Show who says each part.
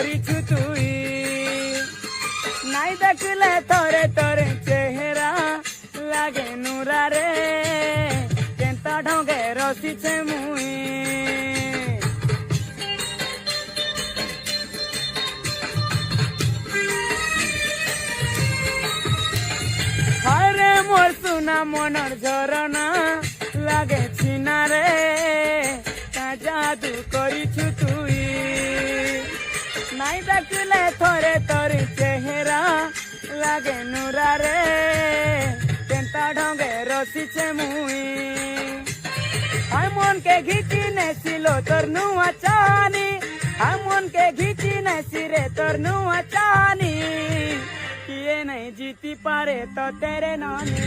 Speaker 1: করিছু তুই নাই দেখলে তরে তরে চেহারা লাগে নুরারে কেনতা ঢঙ্গে রসিছে মুই হরে মোর সুনা মনর ঝরনা লাগে চিনারে তা জাদু করিছু তুই নাই দেখলে থরে তোর চেহারা লাগে নুরারে কেনতা ঢঙ্গে রসিছে মুই আই মনকে ঘিচি নেছিল তোর নুয়া চানি আই মনকে ঘিচি নেছি রে তোর নুয়া চানি কিয়ে নাই জিতি পারে তো তেরে নানি